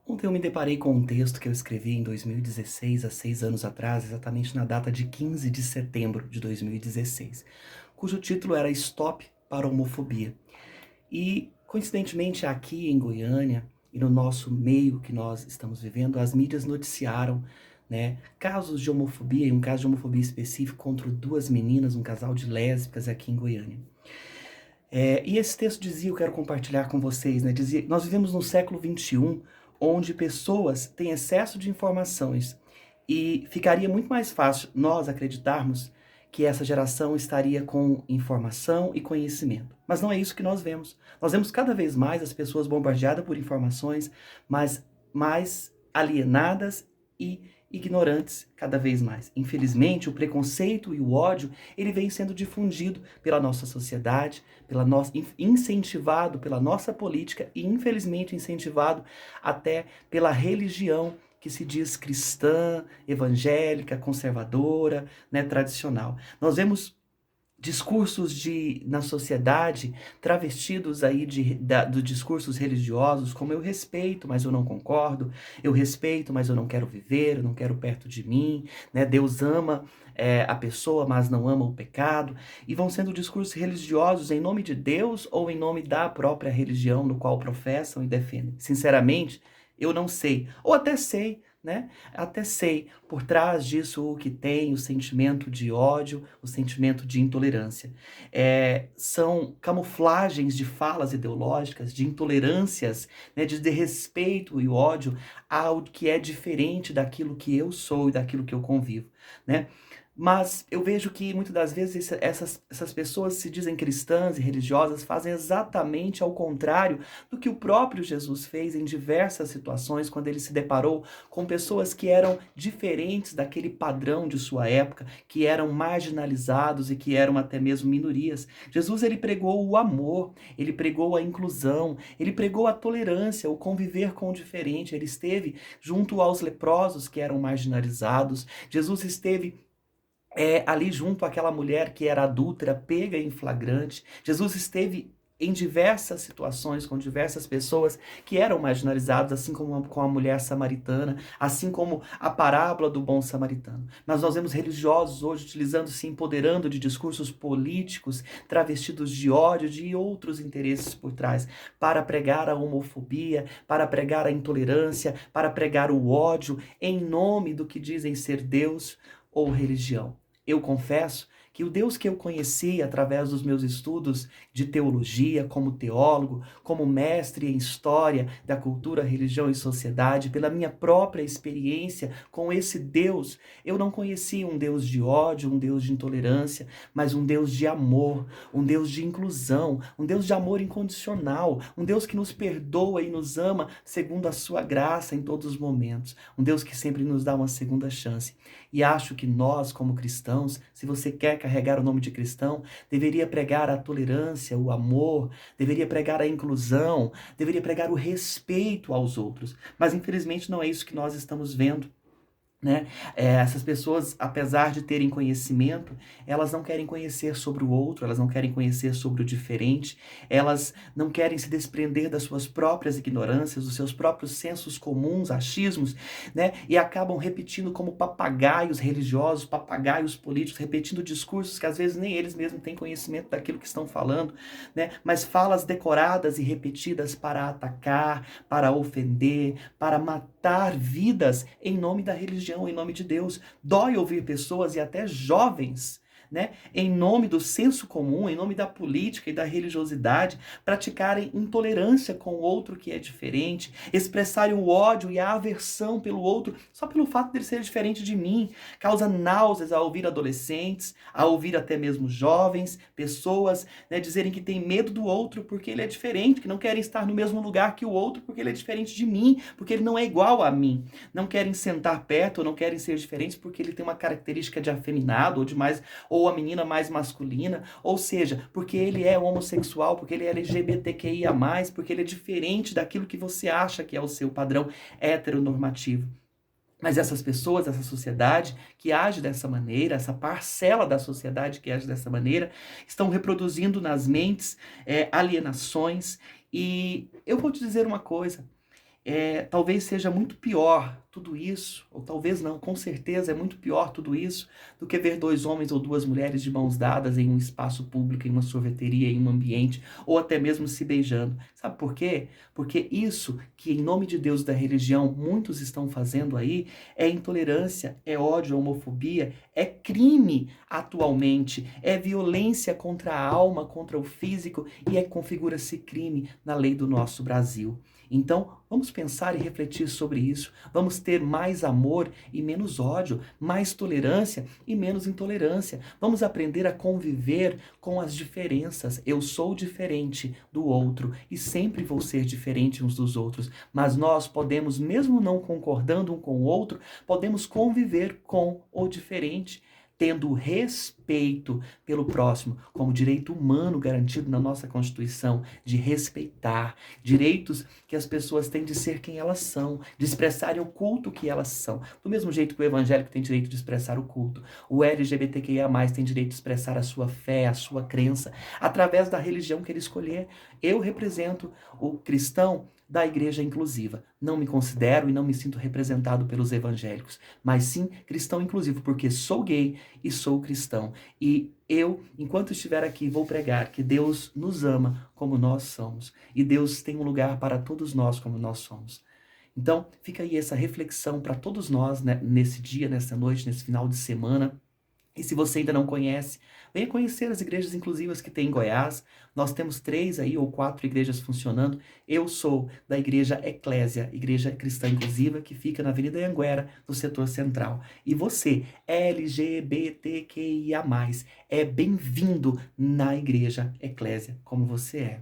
Ontem eu me deparei com um texto que eu escrevi em 2016, há 6 anos atrás, exatamente na data de 15 de setembro de 2016, cujo título era Stop para a Homofobia. E, coincidentemente, aqui em Goiânia e no nosso meio que nós estamos vivendo, as mídias noticiaram, né, casos de homofobia, e um caso de homofobia específico contra duas meninas, um casal de lésbicas aqui em Goiânia. E esse texto dizia, eu quero compartilhar com vocês, né? Dizia, nós vivemos no século XXI, onde pessoas têm excesso de informações e ficaria muito mais fácil nós acreditarmos que essa geração estaria com informação e conhecimento. Mas não é isso que nós vemos. Nós vemos cada vez mais as pessoas bombardeadas por informações, mas mais alienadas e ignorantes cada vez mais. Infelizmente, o preconceito e o ódio, ele vem sendo difundido pela nossa sociedade, incentivado pela nossa política e infelizmente incentivado até pela religião que se diz cristã, evangélica, conservadora, né, tradicional. Nós vemos discursos na sociedade travestidos aí dos discursos religiosos, como eu respeito, mas eu não concordo, eu respeito, mas eu não quero viver, eu não quero perto de mim, né? Deus ama a pessoa, mas não ama o pecado, e vão sendo discursos religiosos em nome de Deus ou em nome da própria religião no qual professam e defendem. Sinceramente, eu não sei, ou até sei, né? Até sei por trás disso o que tem, o sentimento de ódio, o sentimento de intolerância. São camuflagens de falas ideológicas, de intolerâncias, né, de desrespeito e ódio ao que é diferente daquilo que eu sou e daquilo que eu convivo, né? Mas eu vejo que muitas das vezes essas pessoas se dizem cristãs e religiosas fazem exatamente ao contrário do que o próprio Jesus fez em diversas situações quando ele se deparou com pessoas que eram diferentes daquele padrão de sua época, que eram marginalizados e que eram até mesmo minorias. Jesus, ele pregou o amor, ele pregou a inclusão, ele pregou a tolerância, o conviver com o diferente. Ele esteve junto aos leprosos que eram marginalizados. Jesus esteve ali junto àquela mulher que era adúltera, pega em flagrante. Jesus esteve em diversas situações com diversas pessoas que eram marginalizadas, assim como com a mulher samaritana, assim como a parábola do bom samaritano. Mas nós vemos religiosos hoje utilizando, se empoderando de discursos políticos, travestidos de ódio, de outros interesses por trás, para pregar a homofobia, para pregar a intolerância, para pregar o ódio, em nome do que dizem ser Deus ou religião. Eu confesso que o Deus que eu conheci através dos meus estudos de teologia, como teólogo, como mestre em história da cultura, religião e sociedade, pela minha própria experiência com esse Deus, eu não conhecia um Deus de ódio, um Deus de intolerância, mas um Deus de amor, um Deus de inclusão, um Deus de amor incondicional, um Deus que nos perdoa e nos ama segundo a sua graça em todos os momentos, um Deus que sempre nos dá uma segunda chance. E acho que nós, como cristãos, se você quer carregar o nome de cristão, deveria pregar a tolerância, o amor, deveria pregar a inclusão, deveria pregar o respeito aos outros. Mas infelizmente não é isso que nós estamos vendo, né? Essas pessoas, apesar de terem conhecimento, elas não querem conhecer sobre o outro, elas não querem conhecer sobre o diferente, elas não querem se desprender das suas próprias ignorâncias, dos seus próprios sensos comuns, achismos, né? E acabam repetindo como papagaios religiosos, papagaios políticos, repetindo discursos que às vezes nem eles mesmos têm conhecimento daquilo que estão falando, né? Mas falas decoradas e repetidas para atacar, para ofender, para matar vidas em nome da religião, em nome de Deus. Dói ouvir pessoas e até jovens, né, em nome do senso comum, em nome da política e da religiosidade, praticarem intolerância com o outro que é diferente, expressarem o ódio e a aversão pelo outro só pelo fato de ele ser diferente de mim. Causa náuseas a ouvir adolescentes, a ouvir até mesmo jovens, pessoas, né, dizerem que têm medo do outro porque ele é diferente, que não querem estar no mesmo lugar que o outro porque ele é diferente de mim, porque ele não é igual a mim. Não querem sentar perto, ou não querem ser diferentes porque ele tem uma característica de afeminado ou a menina mais masculina, ou seja, porque ele é homossexual, porque ele é LGBTQIA+, porque ele é diferente daquilo que você acha que é o seu padrão heteronormativo. Mas essas pessoas, essa sociedade que age dessa maneira, essa parcela da sociedade que age dessa maneira, estão reproduzindo nas mentes alienações. E eu vou te dizer uma coisa, talvez seja muito pior tudo isso, ou talvez não, com certeza é muito pior tudo isso, do que ver dois homens ou duas mulheres de mãos dadas em um espaço público, em uma sorveteria, em um ambiente, ou até mesmo se beijando. Sabe por quê? Porque isso que em nome de Deus e da religião muitos estão fazendo aí é intolerância, é ódio, é homofobia, é crime atualmente, é violência contra a alma, contra o físico e configura-se crime na lei do nosso Brasil. Então, vamos pensar e refletir sobre isso. Vamos ter mais amor e menos ódio, mais tolerância e menos intolerância. Vamos aprender a conviver com as diferenças. Eu sou diferente do outro e sempre vou ser diferente uns dos outros, mas nós podemos, mesmo não concordando um com o outro, podemos conviver com o diferente, tendo respeito pelo próximo, como direito humano garantido na nossa Constituição, de respeitar, direitos que as pessoas têm de ser quem elas são, de expressarem o culto que elas são. Do mesmo jeito que o evangélico tem direito de expressar o culto, o LGBTQIA+, tem direito de expressar a sua fé, a sua crença, através da religião que ele escolher. Eu represento o cristão da igreja inclusiva. Não me considero e não me sinto representado pelos evangélicos, mas sim cristão inclusivo, porque sou gay e sou cristão. E eu, enquanto estiver aqui, vou pregar que Deus nos ama como nós somos. E Deus tem um lugar para todos nós como nós somos. Então, fica aí essa reflexão para todos nós, né, nesse dia, nessa noite, nesse final de semana. E se você ainda não conhece, venha conhecer as igrejas inclusivas que tem em Goiás. Nós temos 3 aí ou 4 igrejas funcionando. Eu sou da igreja Eclésia, Igreja Cristã Inclusiva, que fica na Avenida Anhanguera, no setor central. E você, LGBTQIA+, é bem-vindo na igreja Eclésia, como você é.